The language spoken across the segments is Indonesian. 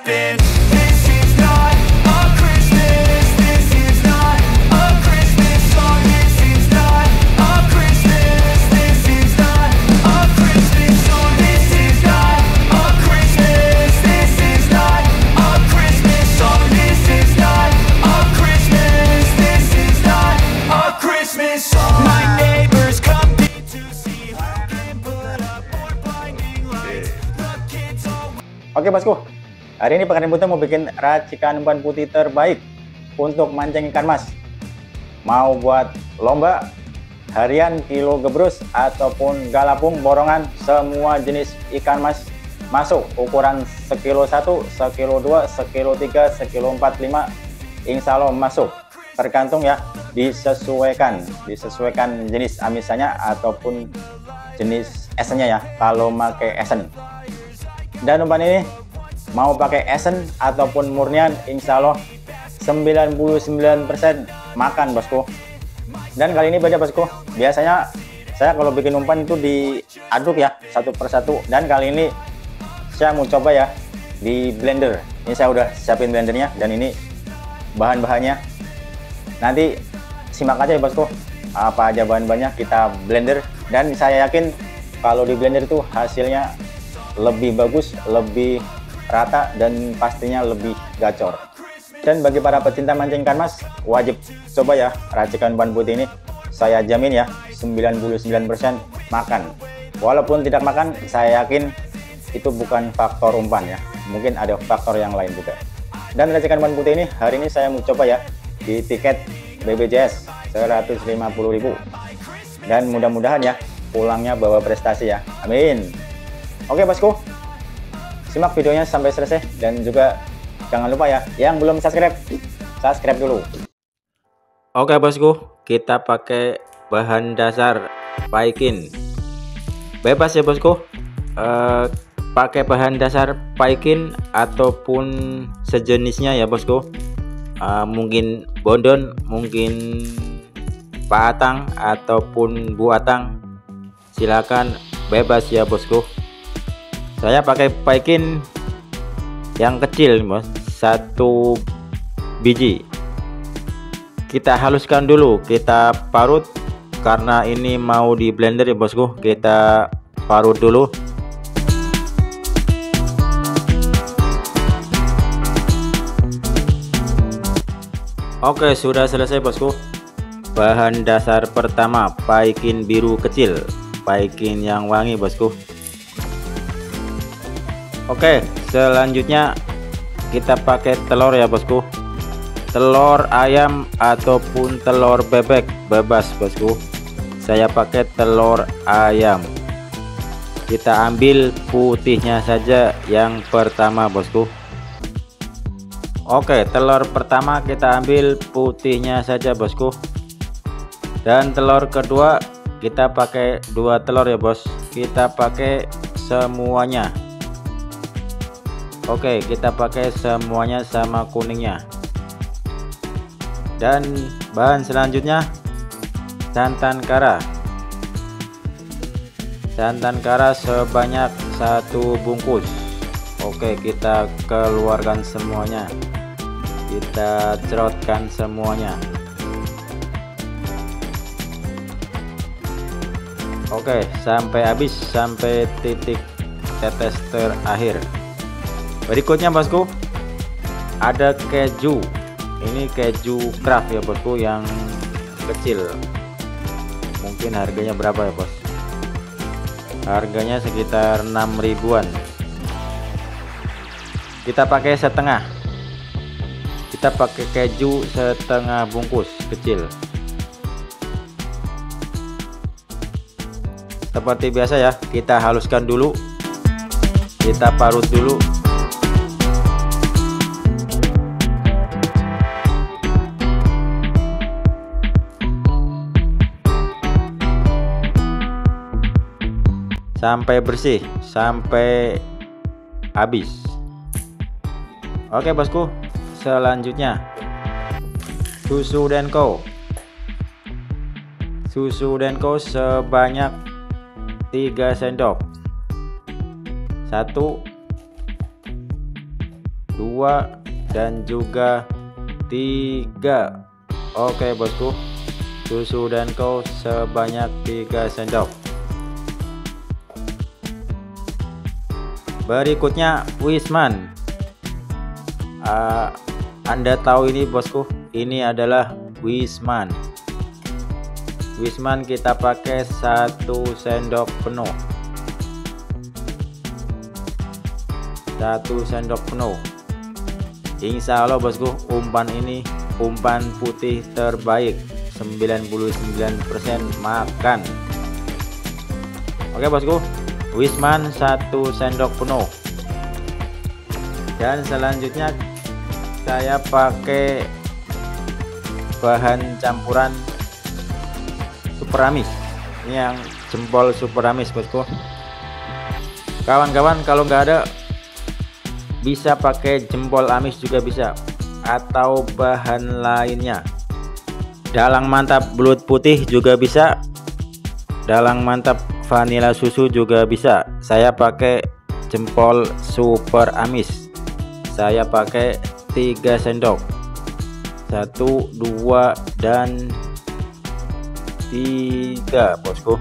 happen. This is not a Christmas. This is not a Christmas song. This is not a Christmas. This is not a Christmas song. This is not a Christmas. This is not a Christmas song. This is not a Christmas. This is not a Christmas song. My neighbors come in to see who can put up more blinding lights. The kids all. Oke bosku, hari ini Pekan Putih mau bikin racikan umpan putih terbaik untuk mancing ikan mas. Mau buat lomba, harian, kilo gebrus, ataupun galapung, borongan, semua jenis ikan mas masuk. Ukuran sekilo 1, sekilo 2, sekilo 3, sekilo 4, 5, insya Allah masuk. Tergantung ya, disesuaikan jenis amisannya ataupun jenis esennya ya, kalau pakai esen. Dan umpan ini mau pakai esen ataupun murnian, insya Allah 99% makan bosku. Dan kali ini beda bosku, biasanya saya kalau bikin umpan itu diaduk ya satu persatu, dan kali ini saya mau coba ya di blender. Ini saya udah siapin blendernya, dan ini bahan-bahannya nanti simak aja ya bosku, apa aja bahan-bahannya kita blender. Dan saya yakin kalau di blender itu hasilnya lebih bagus, lebih rata, dan pastinya lebih gacor. Dan bagi para pecinta mancing ikan mas, wajib coba ya racikan umpan putih ini. Saya jamin ya 99% makan. Walaupun tidak makan, saya yakin itu bukan faktor umpan ya, mungkin ada faktor yang lain juga. Dan racikan umpan putih ini hari ini saya mau coba ya di tiket BPJS 150.000. Dan mudah-mudahan ya pulangnya bawa prestasi ya, amin. Oke bosku, simak videonya sampai selesai, dan juga jangan lupa ya yang belum subscribe dulu. Oke bosku, kita pakai bahan dasar paikin. Bebas ya bosku, pakai bahan dasar paikin ataupun sejenisnya ya bosku. Mungkin bondon, mungkin paatang ataupun buatang, silakan bebas ya bosku. Saya pakai paikin yang kecil bos, 1 biji. Kita haluskan dulu, kita parut karena ini mau di blender ya bosku. Kita parut dulu. Oke, sudah selesai bosku. Bahan dasar pertama, paikin biru kecil, paikin yang wangi bosku. Oke, selanjutnya kita pakai telur ya bosku. Telur ayam ataupun telur bebek bebas bosku. Saya pakai telur ayam. Kita ambil putihnya saja yang pertama bosku. Oke, telur pertama kita ambil putihnya saja bosku. Dan telur kedua kita pakai 2 telur ya bos. Kita pakai semuanya. Oke, kita pakai semuanya sama kuningnya. Dan bahan selanjutnya santan kara. Santan kara sebanyak 1 bungkus. Oke, kita keluarkan semuanya. Kita cerotkan semuanya. Oke, sampai habis, sampai titik tetes terakhir. Berikutnya bosku, ada keju. Ini keju Kraft ya bosku, yang kecil. Mungkin harganya berapa ya bos? Harganya sekitar 6 ribuan. Kita pakai setengah. Kita pakai keju setengah bungkus kecil. Seperti biasa ya, kita haluskan dulu. Kita parut dulu. Sampai bersih, sampai habis. Oke bosku, selanjutnya susu Denko. Susu Denko sebanyak 3 sendok. 1 2, dan juga 3. Oke bosku, susu Danco sebanyak 3 sendok. Berikutnya Wisman. Anda tahu ini bosku, ini adalah Wisman. Wisman kita pakai 1 sendok penuh. 1 sendok penuh. Insya Allah bosku, umpan ini umpan putih terbaik, 99% makan. Oke bosku, Wisman 1 sendok penuh. Dan selanjutnya saya pakai bahan campuran super amis. Ini yang jempol super amis bosku. Kawan-kawan kalau nggak ada, bisa pakai jempol amis juga bisa, atau bahan lainnya. Dalang mantap belut putih juga bisa, dalang mantap vanila susu juga bisa. Saya pakai jempol super amis. Saya pakai 3 sendok. 1, 2, dan 3 bosku.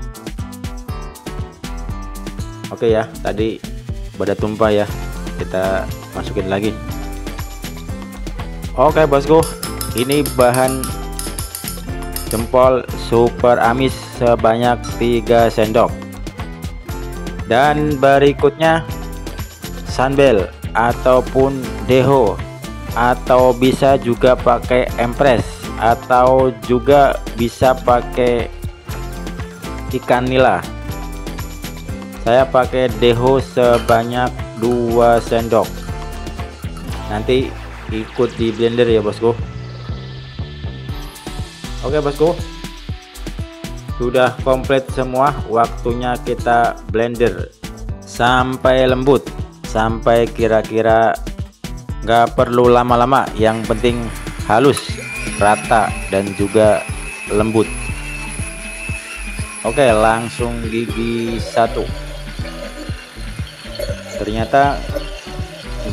Oke ya, tadi pada tumpah ya, kita masukin lagi. Oke bosku, ini bahan jempol super amis sebanyak 3 sendok. Dan berikutnya Sunbel ataupun Deho, atau bisa juga pakai Empress, atau juga bisa pakai ikan nila. Saya pakai Deho sebanyak 2 sendok. Nanti ikut di blender ya bosku. Oke bosku, sudah komplit semua. Waktunya kita blender sampai lembut, sampai kira-kira nggak perlu lama-lama, yang penting halus, rata, dan juga lembut. Oke, langsung gigi 1. Ternyata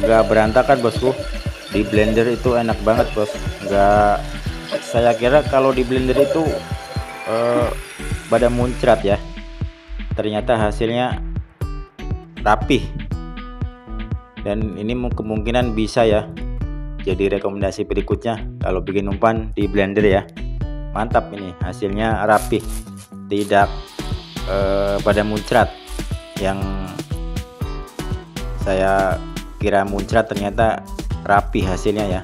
nggak berantakan bosku. Di blender itu enak banget bos. Nggak, saya kira kalau di blender itu pada muncrat ya. Ternyata hasilnya rapih. Dan ini kemungkinan bisa ya jadi rekomendasi berikutnya kalau bikin umpan di blender ya. Mantap, ini hasilnya rapih, tidak pada muncrat. Yang saya kira muncrat ternyata rapi hasilnya ya.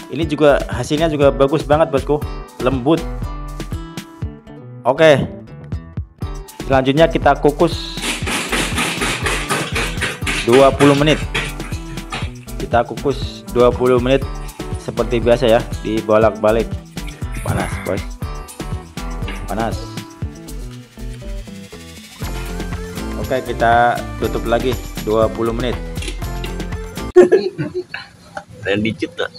Ini juga hasilnya juga bagus banget bosku, lembut. Oke, selanjutnya kita kukus 20 menit. Kita kukus 20 menit seperti biasa ya, dibolak-balik. Panas bos, panas. Oke, kita tutup lagi 20 menit. Dan dikit lah.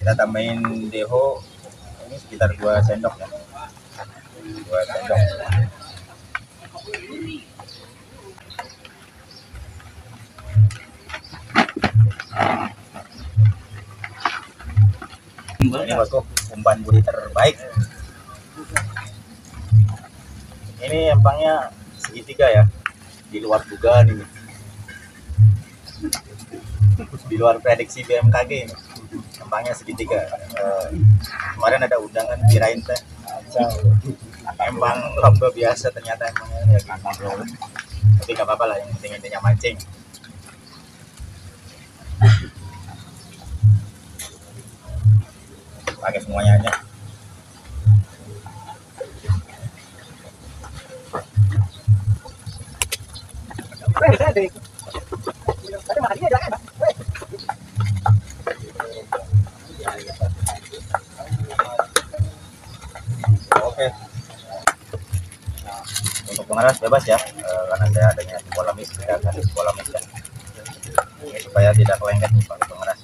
Kita tambahin Deho ini sekitar 2 sendok ya. 2 sendok. Ini bosku, umpan putih terbaik. Ini empangnya segitiga ya, di luar dugaan ini, di luar prediksi BMKG ini. Empangnya segitiga. Kemarin ada undangan kirain teh empang lomba biasa, ternyata empangnya ya gitu. Tapi nggak apa-apa lah, yang penting intinya mancing. Pakai semuanya aja. Oke. Untuk pengeras bebas ya, karena saya adanya bola mis, ya kan, bola mis ya. Ini supaya tidak lengket nih pakai pengeras.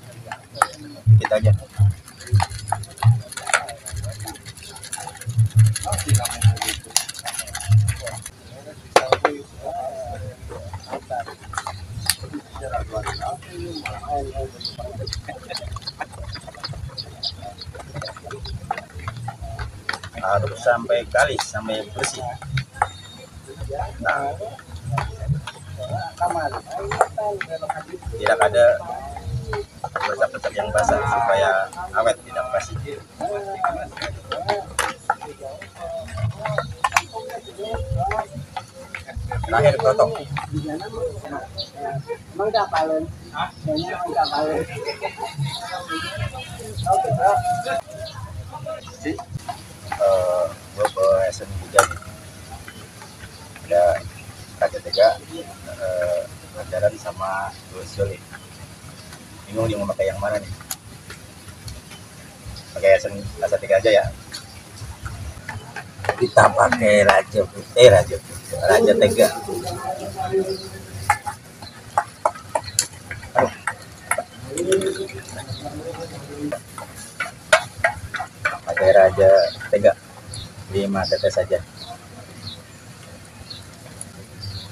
Kita aja. Aduk sampai kalis, sampai bersih. Nah, tidak ada pecah-pecah yang basah supaya awet, tidak basi. Terakhir potong. Bawa esen juga nih. Ada Raja Tega, Rajaran sama Lucioli. Bingung nih mau pakai yang mana nih? Pakai esen Raja Tega aja ya. Kita pakai Raja Tega. Aduh. Pakai Raja Tega 5 tetes saja.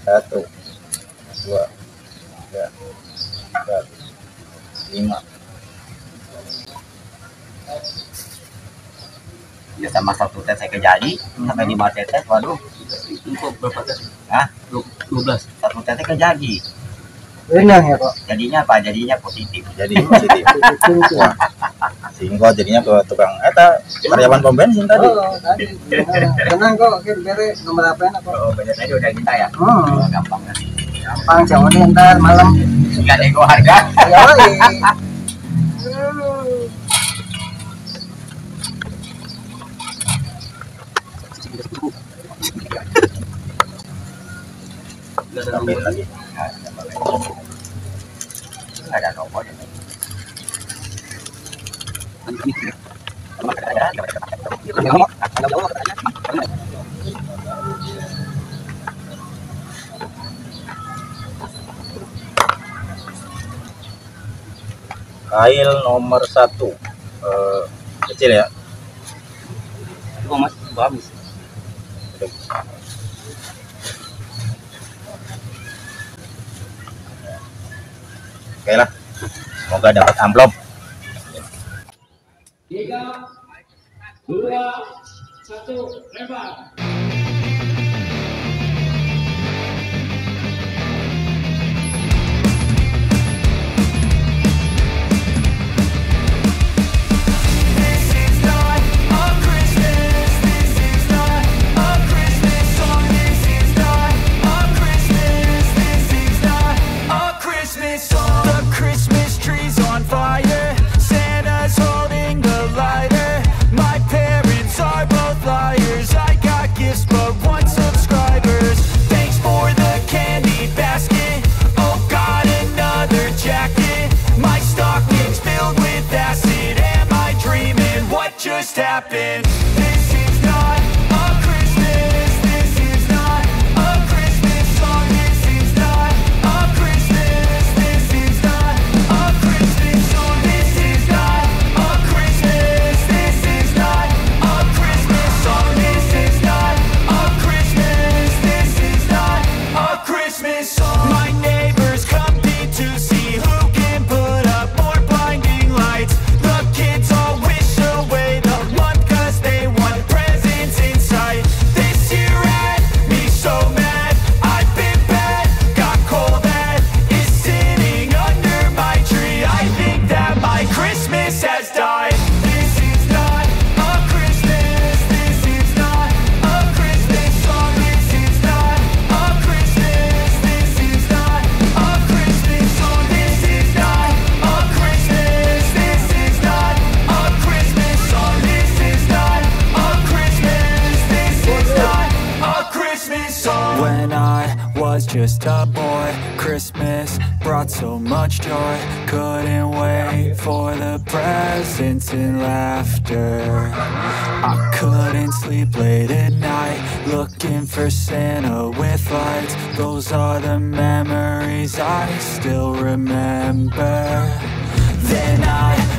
1, 2, 3, 4, 5. Ya sama 1 tetes ke jadi sampai 5 tetes. Waduh, Itu berapa tes? ah 12. 1 tetes ke jadi. Benar ya Pak. Jadinya apa? Jadinya positif. Jadi positif. Wah, sehingga jadinya ke tukang eta karyawan pom bensin tadi. Oh, tadi. Tenang kok, kira nomor apa enak kok. Oh, banyak tadi udah minta ya. Gampang kan. Gampang, jangan nih ntar malam. Enggak nego harga. Yoi. Tambahin lagi. Ada nomor ya. Kail nomor 1 kecil ya. Itu Mas, habis. Oke lah, semoga dapat amplop. 3, 2, 1, lempar. This is not a Christmas. This is not a Christmas song. This is not a Christmas. This is not a Christmas song. The Christmas tree's on fire. Santa's holding the lighter. My parents are both liars. I got gifts but 1 subscribers. Thanks for the candy basket. Oh God, another jacket. My stocking's filled with acid. Am I dreaming? What just happened? This is not a Christmas. This is not a Christmas song. This is not a Christmas. This is not a Christmas song. This is not a Christmas. This is not a Christmas song. This is not a Christmas. This is not a Christmas song. My neighbors compete to see who can put up more blinding lights. The kids all wish away the month 'cause they want presents in sight. This year had me so mad. I've been bad, got coal that is sitting under my tree. I think that my Christmas has died. This is not a Christmas. This is not a Christmas song. This is not a Christmas. This is not a Christmas song. This is not a Christmas. This is not a Christmas song. This is not a Christmas. This is not a Christmas song. When I was just a boy, Christmas brought so much joy. Couldn't wait for the presents and laughter. I couldn't sleep late at night, looking for Santa with lights. Those are the memories I still remember. Then I